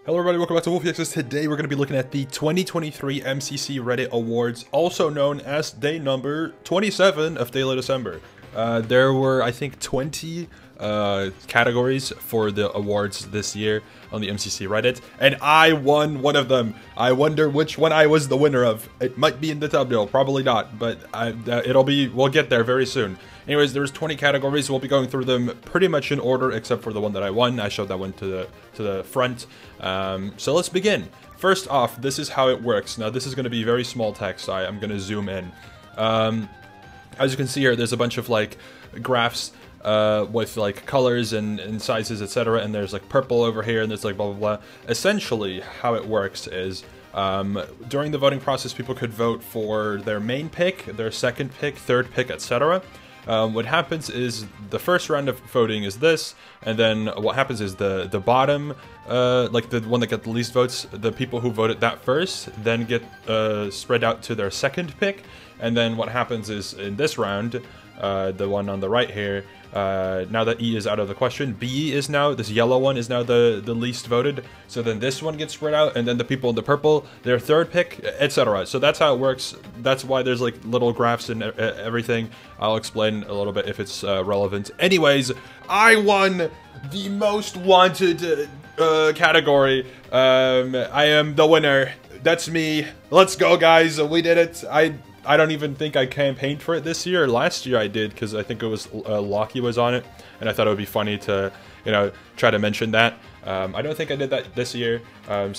Hello everybody, welcome back to wolfeei. Today we're going to be looking at the 2023 MCC Reddit Awards, also known as day number 27 of Daily December. There were, I think, 20 categories for the awards this year on the MCC Reddit, and I won one of them. I wonder which one I was the winner of. It might be in the thumbnail, probably not, but we'll get there very soon. Anyways, there's 20 categories. We'll be going through them pretty much in order, except for the one that I won. I showed that one to the front. So let's begin. First off, this is how it works. Now, this is going to be very small text. I'm going to zoom in. As you can see here, there's a bunch of like graphs with like colors and sizes, etc. And there's like purple over here, and there's like blah blah blah. Essentially, how it works is during the voting process, people could vote for their main pick, their second pick, third pick, etc. What happens is the first round of voting is this, and then what happens is the bottom, like the one that got the least votes, the people who voted that first, then get spread out to their second pick, and then what happens is in this round, the one on the right here, now that E is out of the question, B is now, this yellow one is now the least voted, so then this one gets spread out, and then the people in the purple, their third pick, etc. So that's how it works. That's why there's like little graphs and everything. I'll explain a little bit if it's relevant. Anyways, I won the most wanted category. I am the winner. That's me. Let's go, guys. We did it. I don't even think I campaigned for it this year. Last year I did, because I think it was Lockie was on it, and I thought it would be funny to, you know, try to mention that. I don't think I did that this year, I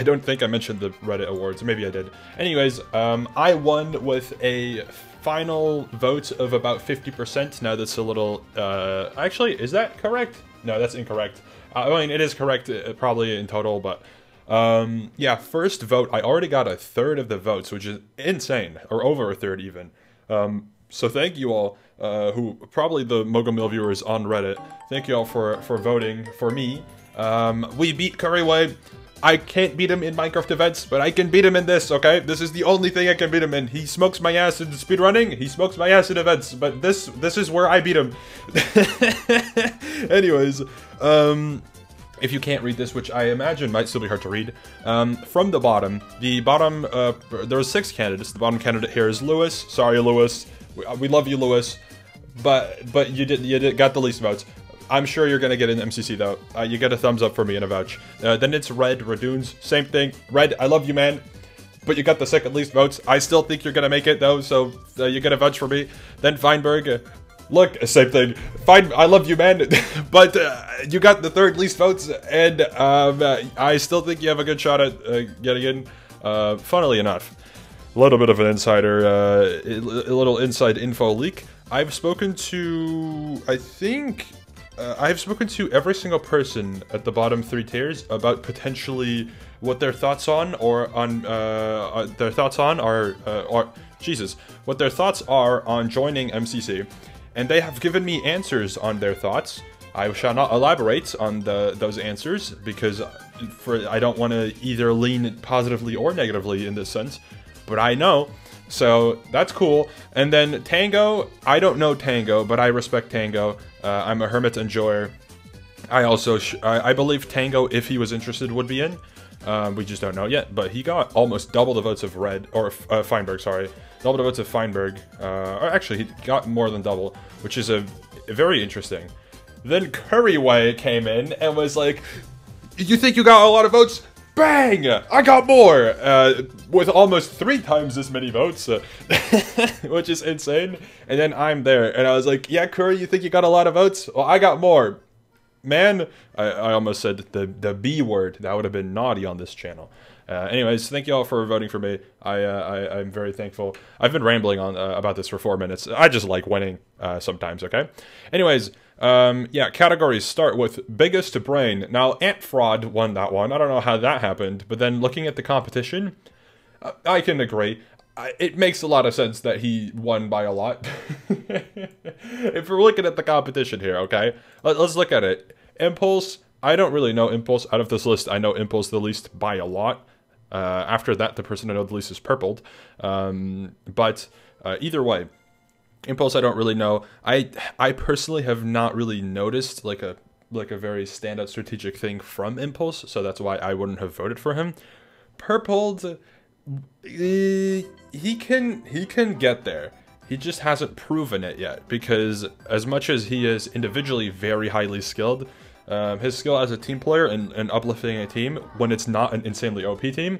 don't think I mentioned the Reddit Awards. Maybe I did. Anyways, I won with a final vote of about 50%. Now that's a little, actually, is that correct? No, that's incorrect. I mean, it is correct, probably in total, but yeah, first vote, I already got a third of the votes, which is insane, or over a third even. So thank you all, who probably the Mogomil viewers on Reddit. Thank you all for voting for me. We beat Curryway. I can't beat him in Minecraft events, but I can beat him in this, okay? This is the only thing I can beat him in. He smokes my ass in speedrunning, he smokes my ass in events, but this is where I beat him. Anyways, if you can't read this, which I imagine might still be hard to read, from the bottom, there are 6 candidates. The bottom candidate here is Lewis. Sorry, Lewis. We love you, Lewis. But you got the least votes. I'm sure you're gonna get an MCC though. You get a thumbs up for me and a vouch. Then it's Red, Radoons, same thing. Red, I love you, man. But you got the second least votes. I still think you're gonna make it though, so you get a vouch for me. Then Feinberg. Look, same thing. Fine, I love you, man. But you got the third least votes, and I still think you have a good shot at getting in. Funnily enough, a little bit of an insider, a little inside info leak. I've spoken to, I think, I've spoken to every single person at the bottom 3 tiers about potentially what their thoughts on, or on what their thoughts are on joining MCC. And they have given me answers on their thoughts. I shall not elaborate on those answers, because I don't want to either lean positively or negatively in this sense. But I know, so that's cool. And then Tango, I don't know Tango, but I respect Tango. I'm a hermit enjoyer. I believe Tango, if he was interested, would be in. We just don't know yet, but he got almost double the votes of Feinberg, sorry. Double the votes of Feinberg. Or actually, he got more than double, which is very interesting. Then Curryway came in and was like, you think you got a lot of votes? Bang! I got more! With almost 3 times as many votes, which is insane. And then I'm there, and I was like, yeah, Curry, you think you got a lot of votes? Well, I got more. Man, I almost said the B word. That would have been naughty on this channel. Anyways, thank you all for voting for me. I'm very thankful. I've been rambling on about this for 4 minutes. I just like winning sometimes, okay? Anyways, yeah, categories start with biggest brain. Now, Ant Fraud won that one. I don't know how that happened, but then looking at the competition, I can agree. It makes a lot of sense that he won by a lot. If we're looking at the competition here, okay? Let's look at it. Impulse, I don't really know Impulse. Out of this list, I know Impulse the least by a lot. After that, the person I know the least is Purpled. But either way, Impulse I don't really know. I personally have not really noticed like a like a very standout strategic thing from Impulse, so that's why I wouldn't have voted for him. Purpled, he can get there. He just hasn't proven it yet, because as much as he is individually very highly skilled, his skill as a team player and uplifting a team when it's not an insanely OP team,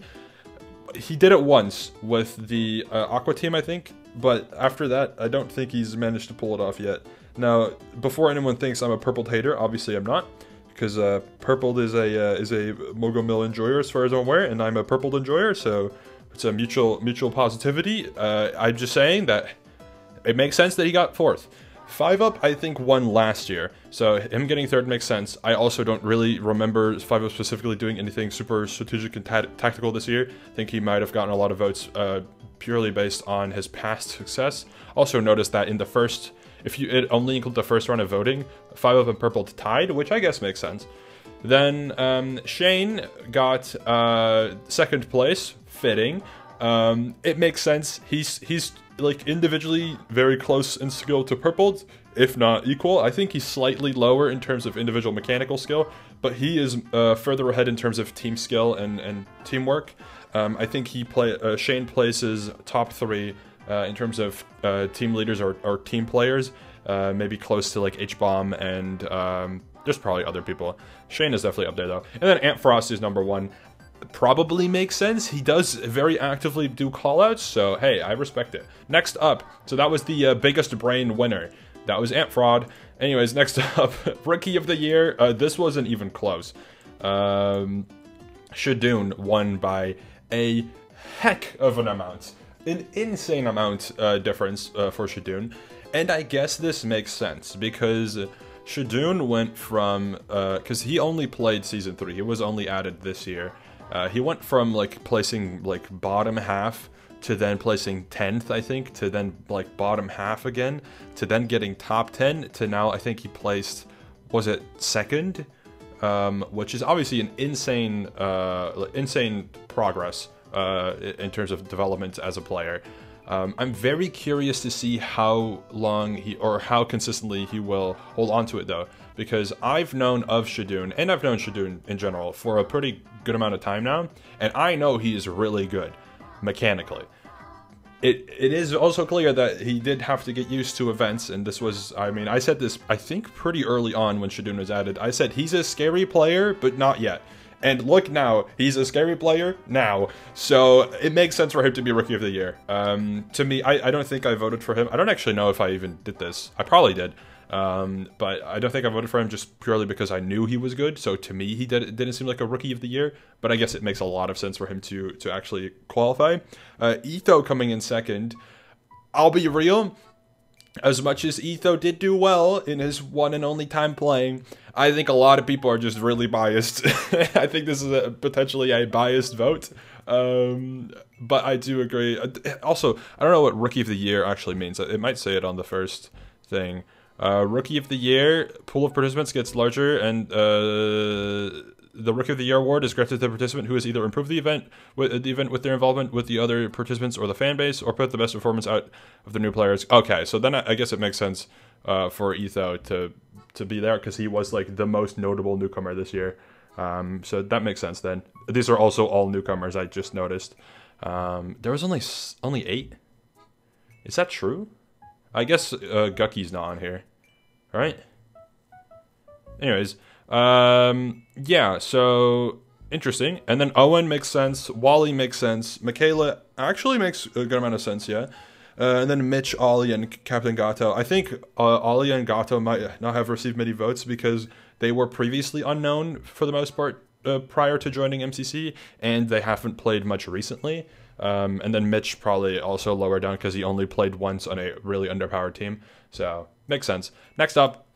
he did it once with the Aqua team, I think, but after that, I don't think he's managed to pull it off yet. Now, before anyone thinks I'm a Purpled hater, obviously I'm not, because Purpled is a Mogul Mill enjoyer as far as I'm aware, and I'm a Purpled enjoyer, so it's a mutual positivity. I'm just saying that it makes sense that he got 4th. 5UP, I think, won last year, so him getting 3rd makes sense. I also don't really remember 5UP specifically doing anything super strategic and tactical this year. I think he might have gotten a lot of votes purely based on his past success. Also noticed that in the first, if you only include the first round of voting, 5UP and Purple tied, which I guess makes sense. Then Shane got 2nd place, fitting. It makes sense. He's like individually very close in skill to Purpled, if not equal. I think he's slightly lower in terms of individual mechanical skill, but he is further ahead in terms of team skill and teamwork. I think Shane places top 3 in terms of team leaders or team players, maybe close to like H-Bomb and there's probably other people. Shane is definitely up there though. And then Ant Frost is number 1. Probably makes sense. He does very actively do callouts, so hey, I respect it. Next up, so that was the biggest brain winner. That was Ant Fraud. Anyways, next up, Rookie of the Year. This wasn't even close. Shadoon won by a heck of an amount. An insane amount difference for Shadoon. And I guess this makes sense, because Shadoon went from, because he only played Season 3, he was only added this year. He went from like placing like bottom half to then placing 10th, I think, to then like bottom half again, to then getting top 10, to now I think he placed, was it 2nd? Which is obviously an insane progress in terms of development as a player. I'm very curious to see how long how consistently he will hold on to it though, because I've known of Shadoon, and I've known Shadoon in general for a pretty good amount of time now, and I know he is really good mechanically. It is also clear that he did have to get used to events, and this was, I mean, I said this, I think, pretty early on when Shadoon was added. I said, he's a scary player, but not yet. And look now, he's a scary player now. So it makes sense for him to be Rookie of the Year. To me, I don't think I voted for him. I don't actually know if I even did this. I probably did. But I don't think I voted for him just purely because I knew he was good. So to me, he didn't seem like a Rookie of the Year. But I guess it makes a lot of sense for him to actually qualify. Etho coming in 2nd. I'll be real. As much as Etho did do well in his one and only time playing, I think a lot of people are just really biased. I think this is potentially a biased vote. But I do agree. Also, I don't know what Rookie of the Year actually means. It might say it on the first thing. Rookie of the Year, pool of participants gets larger, and the Rookie of the Year award is granted to the participant who has either improved the event with their involvement with the other participants or the fan base, or put the best performance out of the new players. Okay, so then I guess it makes sense for Etho to be there, because he was like the most notable newcomer this year. So that makes sense then. These are also all newcomers, I just noticed. There was only 8? Is that true? I guess Gucky's not on here. All right. Anyways, yeah, so interesting. And then Owen makes sense. Wally makes sense. Michaela actually makes a good amount of sense, yeah. And then Mitch, Ollie, and Captain Gato. I think Ollie and Gato might not have received many votes because they were previously unknown for the most part prior to joining MCC, and they haven't played much recently. And then Mitch probably also lower down because he only played once on a really underpowered team. So, makes sense. Next up,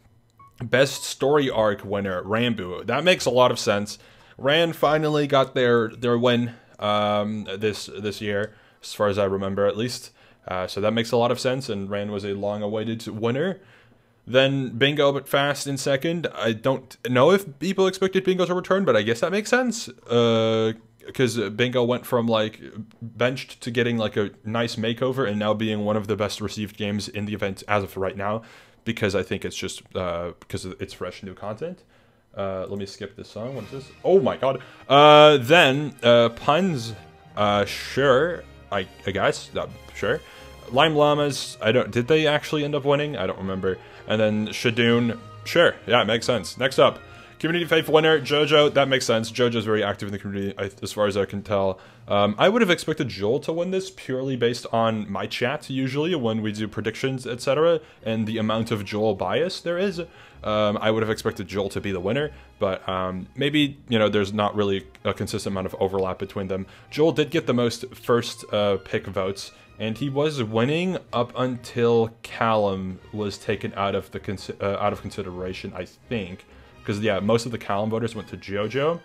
Best Story Arc winner, Rambo. That makes a lot of sense. Ran finally got their win this year, as far as I remember at least. So that makes a lot of sense, and Ran was a long-awaited winner. Then Bingo, but fast in 2nd. I don't know if people expected Bingo to return, but I guess that makes sense. Because Bingo went from like benched to getting like a nice makeover, and now being one of the best received games in the event as of right now, because I think it's just because it's fresh new content. Let me skip this song. What is this? Oh my god. Then Puns. Sure. I guess. Sure. Lime Llamas. Did they actually end up winning? I don't remember. And then Shadoon. Sure. Yeah, it makes sense. Next up. Community Faith winner, JoJo. That makes sense. JoJo's very active in the community, as far as I can tell. I would have expected Joel to win this purely based on my chat, usually, when we do predictions, etc., and the amount of Joel bias there is. I would have expected Joel to be the winner, but maybe, you know, there's not really a consistent amount of overlap between them. Joel did get the most first pick votes, and he was winning up until Callum was taken out of consideration, I think. Because, yeah, most of the Callum voters went to JoJo,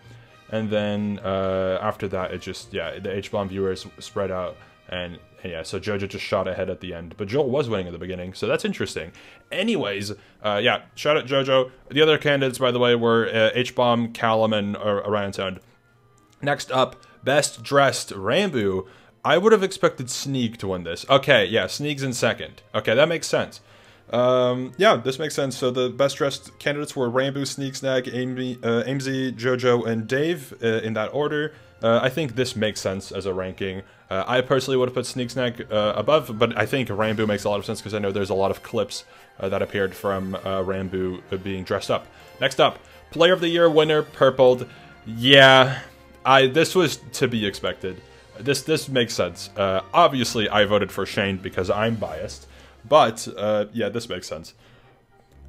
and then after that, it just, yeah, the H-Bomb viewers spread out, and yeah, so JoJo just shot ahead at the end. But Joel was winning at the beginning, so that's interesting. Anyways, yeah, shout out JoJo. The other candidates, by the way, were H-Bomb, Callum, and Orion Sound. Next up, Best Dressed Rambo. I would have expected Sneak to win this. Okay, yeah, Sneak's in second. Okay, that makes sense. Yeah, this makes sense. So the best dressed candidates were Rambo, Sneak, Snag, Amesy, JoJo, and Dave in that order. I think this makes sense as a ranking. I personally would have put Sneak Snag above, but I think Rambo makes a lot of sense because I know there's a lot of clips that appeared from Rambo being dressed up. Next up, Player of the Year winner, Purpled. Yeah, this was to be expected. This makes sense. Obviously, I voted for Shane because I'm biased. But, yeah, this makes sense.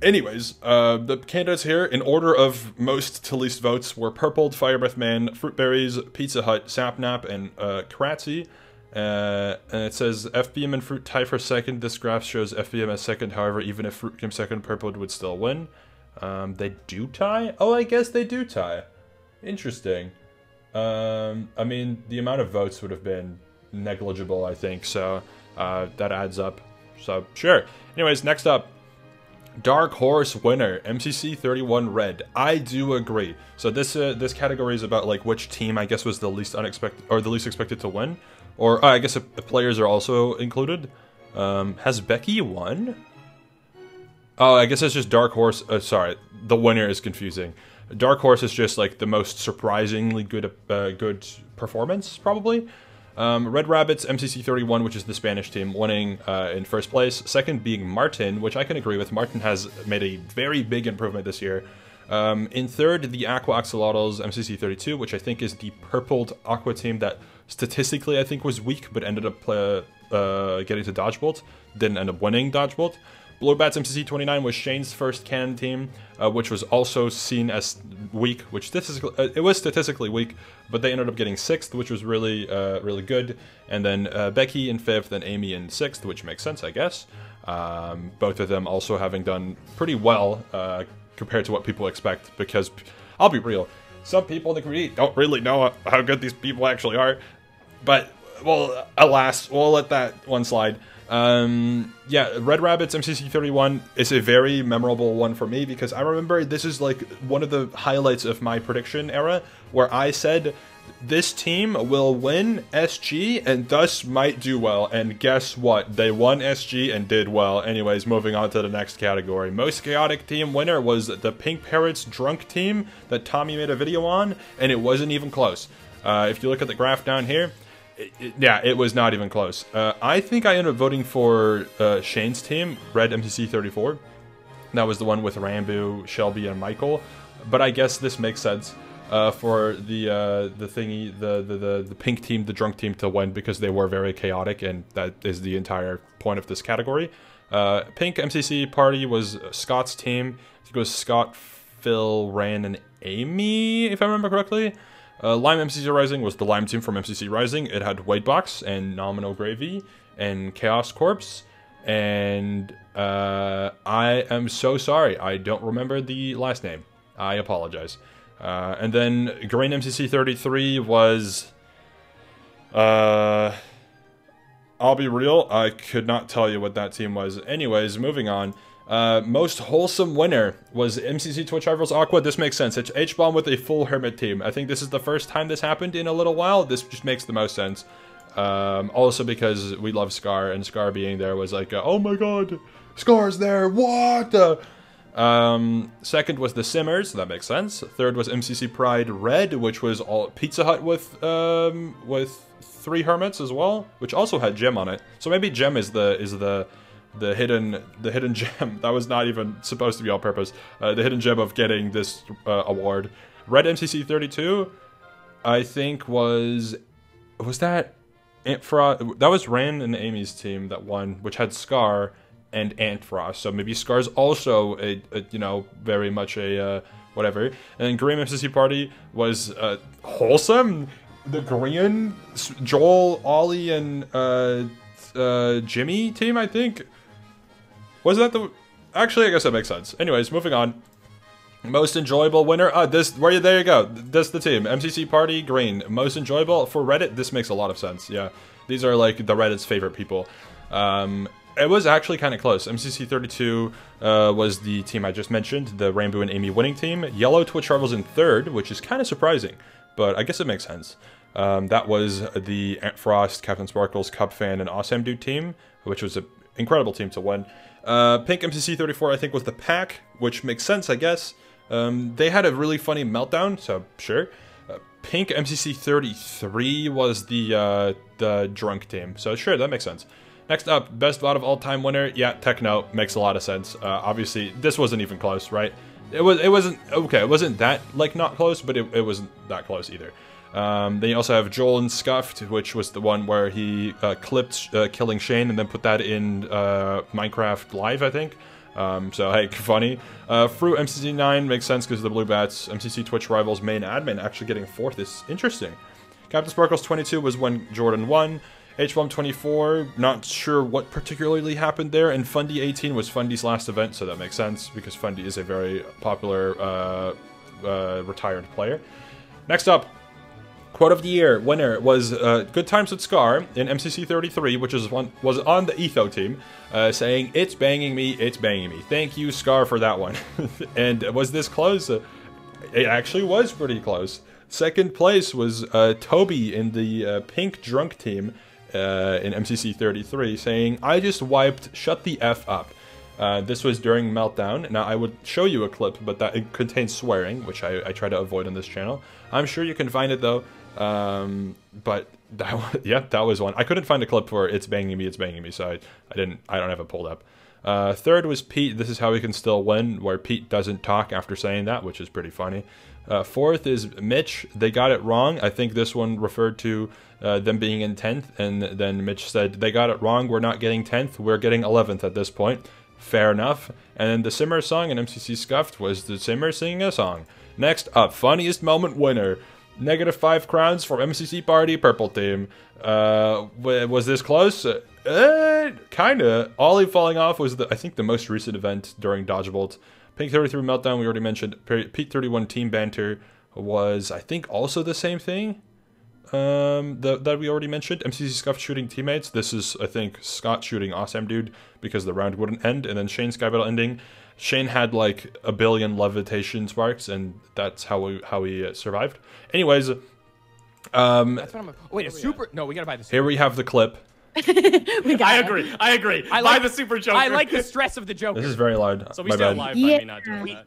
Anyways, the candidates here, in order of most to least votes, were Purpled, Firebreath Man, Fruitberries, Pizza Hut, Sapnap, and Kratzy. And it says FBM and Fruit tie for second. This graph shows FBM as second. However, even if Fruit came second, Purpled would still win. They do tie? Oh, I guess they do tie. Interesting. I mean, the amount of votes would have been negligible, I think, so that adds up. So, sure. Anyways, next up, Dark Horse winner, MCC 31 Red. I do agree. So this category is about like which team I guess was the least unexpected or the least expected to win, or I guess players are also included. Has Becky won? Oh, I guess it's just Dark Horse. Sorry, the winner is confusing. Dark Horse is just like the most surprisingly good performance, probably. Red Rabbits, MCC 31, which is the Spanish team, winning in first place. Second being Martin, which I can agree with. Martin has made a very big improvement this year. In third, the Aqua Axolotls, MCC 32, which I think is the purpled Aqua team that statistically I think was weak, but ended up getting to Dodgebolt. Didn't end up winning Dodgebolt. Blue Bats MCC 29 was Shane's first canon team, which was also seen as weak, which it was statistically weak, but they ended up getting 6th, which was really really good. And then Becky in 5th and Amy in 6th, which makes sense, I guess. Both of them also having done pretty well compared to what people expect, because I'll be real, some people in the community don't really know how good these people actually are. But, well, alas, we'll let that one slide. Yeah, Red Rabbits MCC 31 is a very memorable one for me because I remember this is like one of the highlights of my prediction era where I said this team will win SG and thus might do well, and guess what? They won SG and did well. Anyways, moving on to the next category. Most chaotic team winner was the Pink Parrots drunk team that Tommy made a video on, and it wasn't even close. If you look at the graph down here, yeah, it was not even close. I think I ended up voting for Shane's team, Red MCC 34. That was the one with Rambo, Shelby, and Michael. But I guess this makes sense for the pink team, the drunk team, to win because they were very chaotic, and that is the entire point of this category. Pink MCC party was Scott's team. I think it was Scott, Phil, Ran, and Amy, if I remember correctly. Lime MCC Rising was the Lime team from MCC Rising. It had Whitebox and Nominal Gravy and Chaos Corpse. And I am so sorry. I don't remember the last name. I apologize. And then Green MCC 33 was... I'll be real, I could not tell you what that team was. Anyways, moving on. Most wholesome winner was MCC Twitch Rivals Aqua. This makes sense. It's H-Bomb with a full Hermit team. I think this is the first time this happened in a little while. This just makes the most sense. Also because we love Scar, and Scar being there was like, oh my god, Scar's there, what? Second was the Simmers, that makes sense. Third was MCC Pride Red, which was all Pizza Hut with 3 hermits as well, which also had Gem on it. So maybe Gem is the hidden gem. That was not even supposed to be on purpose. The hidden gem of getting this award. Red MCC 32, I think was that Antfrost? That was Ran and Amy's team that won, which had Scar and Antfrost. So maybe Scar's also a you know, very much a whatever. And then Green MCC Party was Wholesome, the Green, Joel, Ollie, and Jimmy team, I think. Was that the... Actually, I guess that makes sense. Anyways, moving on. Most enjoyable winner. There you go. That's the team. MCC Party, Green. Most enjoyable for Reddit. This makes a lot of sense. Yeah, these are like the Reddit's favorite people. It was actually kind of close. MCC 32 was the team I just mentioned, the Rainbow and Amy winning team. Yellow Twitch Rivals in third, which is kind of surprising, but I guess it makes sense. That was the Frost, Captain Sparkles, Cup Fan, and Awesome Dude team, which was an incredible team to win. Pink MCC 34, I think, was the pack, which makes sense, I guess. They had a really funny meltdown, so sure. Pink MCC 33 was the drunk team, so sure, that makes sense. Next up, best VOD of all time winner. Yeah, Techno makes a lot of sense. Obviously, this wasn't even close, right? It wasn't okay. It wasn't that like not close, but it wasn't that close either. Then you also have Joel and Scuffed, which was the one where he clipped killing Shane and then put that in Minecraft Live, I think. So hey, funny. Fruit MCC 9 makes sense because of the Blue Bats. MCC Twitch Rivals main admin actually getting 4th is interesting. Captain Sparkles 22 was when Jordan won. H1 24, not sure what particularly happened there, and Fundy 18 was Fundy's last event, so that makes sense, because Fundy is a very popular retired player. Next up, Quote of the Year winner was Good Times with Scar in MCC 33, which was on the Etho team, saying, "It's banging me, it's banging me." Thank you, Scar, for that one. And was this close? It actually was pretty close. Second place was Toby in the Pink Drunk team, in MCC 33, saying, "I just wiped, shut the F up." This was during Meltdown. Now, I would show you a clip, but that it contains swearing, which I try to avoid on this channel. I'm sure you can find it, though. But that was one. I couldn't find a clip for It's Banging Me, so I don't have it pulled up. Third was Pete, This Is How We Can Still Win, where Pete doesn't talk after saying that, which is pretty funny. Fourth is Mitch, They Got It Wrong. I think this one referred to them being in 10th, and then Mitch said, "They got it wrong, we're not getting 10th, we're getting 11th at this point." Fair enough. And then the Simmer song in MCC Scuffed was the Simmer singing a song. Next up, funniest moment winner. -5 crowns for MCC Party Purple team. Was this close? Kinda. Ollie falling off was, I think, the most recent event during Dodgebolt. Pink 33 Meltdown, we already mentioned. Pete 31 Team Banter was, I think, also the same thing that we already mentioned. MCC Scuffed shooting teammates. This is, I think, Scott shooting Awesome Dude because the round wouldn't end. And then Shane Sky Battle ending. Shane had like a billion levitation sparks, and that's how he survived. Anyways, that's what I'm. Wait, a super? No, we gotta buy the super. Here we have the clip. I agree. I like the super Joker. I like the stress of the Joker. This is very loud. So we stay alive by me not doing that.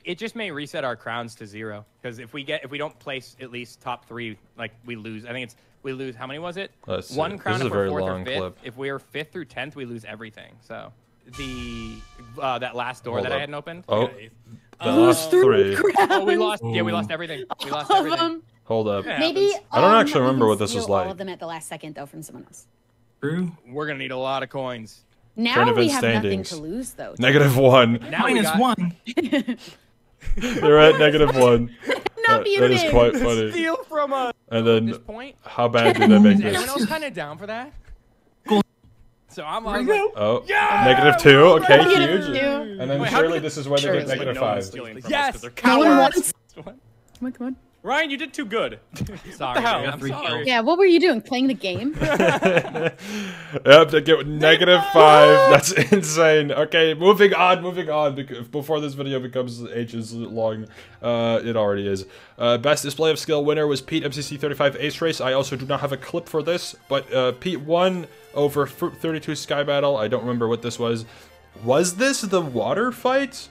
It just may reset our crowns to 0 because if we don't place at least top 3, like we lose. I think we lose. How many was it? Let's see. 1 crown this is if a we're very 4th long or 5th. clip. If we're 5th through 10th, we lose everything. So that last door that I hadn't opened. Oh, the last 3. Oh, we lost. Yeah, we lost everything. We lost everything. Hold up. Maybe I don't actually remember what this was like. All of them at the last second, though, from someone else. True. We're gonna need a lot of coins. Now we have nothing to lose, though. -1. Now -1. They're at -1. Not the that is quite funny. Steal from us. And then, At this point, how bad did they make is this? everyone else kind of down for that? So I'm like, Oh, Yeah! -2. Okay, -2. huge. And then Wait, how surely did- this is where they get -5. Yes! No one wants. What? Come on. Ryan, you did too good. Sorry, hell? dude, I'm sorry. Yeah, what were you doing? Playing the game? Yep, they get -5. That's insane. Okay, moving on. Before this video becomes ages long, it already is. Best display of skill winner was Pete MCC 35 Ace Race. I also do not have a clip for this, but Pete won over Fruit 32 Sky Battle. I don't remember what this was. Was this the water fight?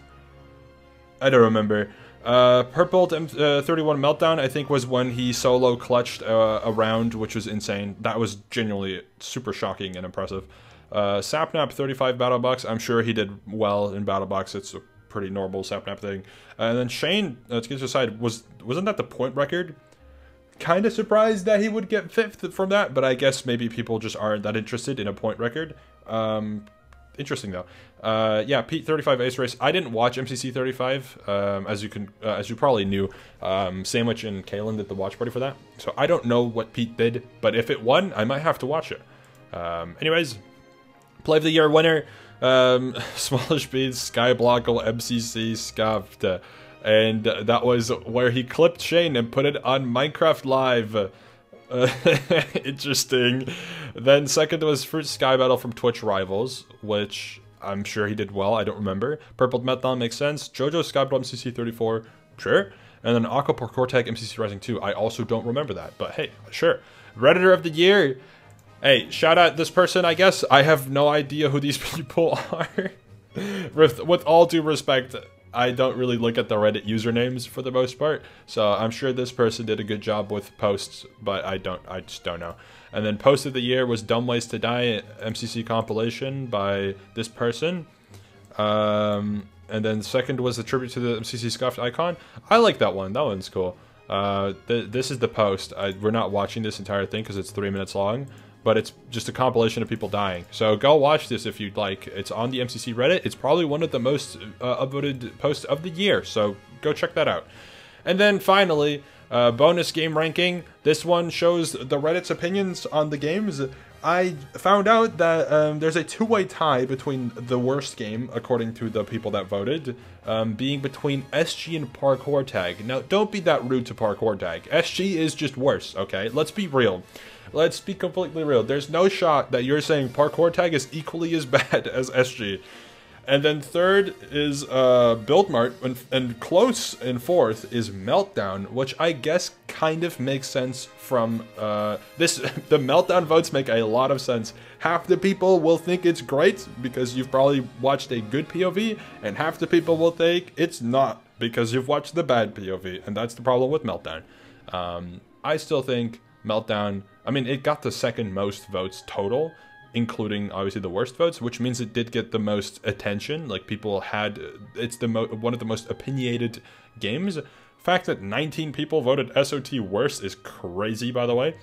I don't remember. Purple 31 Meltdown, I think, was when he solo clutched a round, which was insane. That was genuinely super shocking and impressive. Sapnap 35 Battle Box, I'm sure he did well in Battle Box. It's a pretty normal Sapnap thing. And then Shane, to get aside, wasn't that the point record? Kind of surprised that he would get 5th from that, but I guess maybe people just aren't that interested in a point record. Interesting though. Yeah, Pete 35 Ace Race. I didn't watch MCC 35, as you probably knew. Sandwich and Kalen did the watch party for that, so I don't know what Pete did, but if it won, I might have to watch it. Anyways, Play of the Year winner, Smallish Beats, Skyblockle, MCC Scuffed, and that was where he clipped Shane and put it on Minecraft Live. Interesting. Then second was Fruit Sky Battle from Twitch Rivals, which I'm sure he did well. I don't remember. Purple Methon makes sense. Jojo Sky Battle MCC 34, sure. And then Aqua Parkour Tag MCC Rising 2. I also don't remember that, but hey, sure. Redditor of the Year. Hey, shout out this person, I guess. I have no idea who these people are. With all due respect, I don't really look at the Reddit usernames for the most part, so I'm sure this person did a good job with posts, but I just don't know. And then Post of the Year was Dumb Ways to Die, MCC compilation by this person. And then second was a tribute to the MCC Scuffed icon. I like that one. That one's cool. This is the post. We're not watching this entire thing because it's 3 minutes long, but it's just a compilation of people dying. So go watch this if you'd like. It's on the MCC Reddit. It's probably one of the most upvoted posts of the year, so go check that out. And then finally, bonus game ranking. This one shows the Reddit's opinions on the games. I found out that there's a two-way tie between the worst game, according to the people that voted, being between SG and Parkour Tag. Now, don't be that rude to Parkour Tag. SG is just worse, okay? Let's be real. Let's be completely real. There's no shot that you're saying Parkour Tag is equally as bad as SG. And then third is Build Mart, and close in fourth is Meltdown, which I guess kind of makes sense from this. The Meltdown votes make a lot of sense. Half the people will think it's great because you've probably watched a good POV, and half the people will think it's not because you've watched the bad POV, and that's the problem with Meltdown. I still think Meltdown, I mean, it got the second most votes total, including obviously the worst votes, which means it did get the most attention. Like, people had, it's the one of the most opinionated games. The fact that 19 people voted SOT worst is crazy, by the way.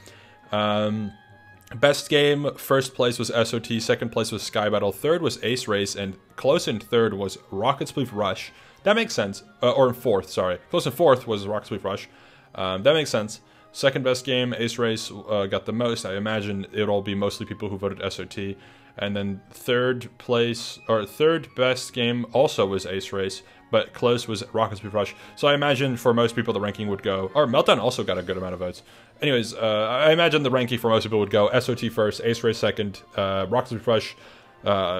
Best game, first place was SOT, second place was Sky Battle, third was Ace Race, and close in third was Rocket Spleef Rush. That makes sense. Or in fourth, sorry. Close in fourth was Rocket Spleef Rush. That makes sense. Second best game, Ace Race, got the most. I imagine it'll be mostly people who voted SOT. And then third place, or third best game also was Ace Race, but close was Rocket Spleef Rush. So I imagine for most people the ranking would go, or Meltdown also got a good amount of votes. Anyways, I imagine the ranking for most people would go SOT first, Ace Race second, Rocket Spleef Rush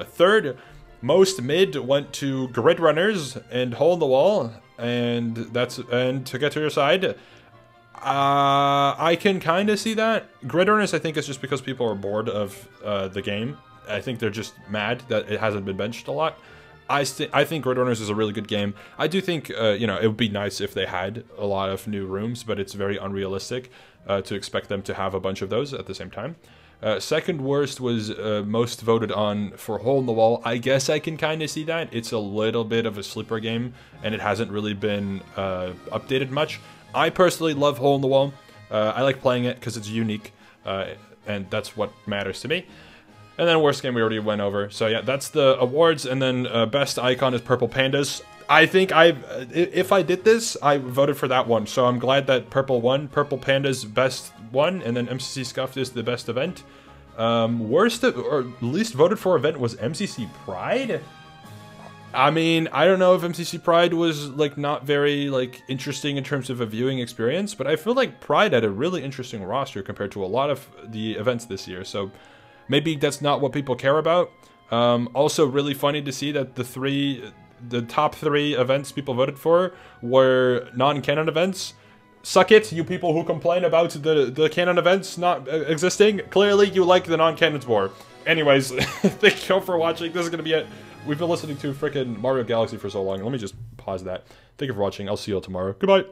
third. Most mid went to Grid Runners and Hole in the Wall, and to get to your side, I can kind of see that. Grid Runners, I think, is just because people are bored of the game. I think they're just mad that it hasn't been benched a lot. I think Grid Runners is a really good game. I do think, you know, it would be nice if they had a lot of new rooms, but it's very unrealistic to expect them to have a bunch of those at the same time. Second worst was most voted on for Hole in the Wall. I guess I can kind of see that. It's a little bit of a sleeper game, and it hasn't really been updated much. I personally love Hole in the Wall. I like playing it because it's unique, and that's what matters to me. And then worst game we already went over. So yeah, that's the awards. And then best icon is Purple Pandas. I think if I did this, I voted for that one. So I'm glad that Purple won. Purple Pandas best one, and then MCC Scuffed is the best event. Worst or least voted for event was MCC Pride. I mean, I don't know if MCC Pride was, like, not very, like, interesting in terms of a viewing experience, but I feel like Pride had a really interesting roster compared to a lot of the events this year, so maybe that's not what people care about. Also really funny to see that the top three events people voted for were non-canon events. Suck it, you people who complain about the canon events not existing. Clearly, you like the non-canons more. Anyways, thank you all for watching. This is going to be it. We've been listening to frickin' Mario Galaxy for so long. Let me just pause. pause that. Thank you for watching. I'll see you all tomorrow. Goodbye.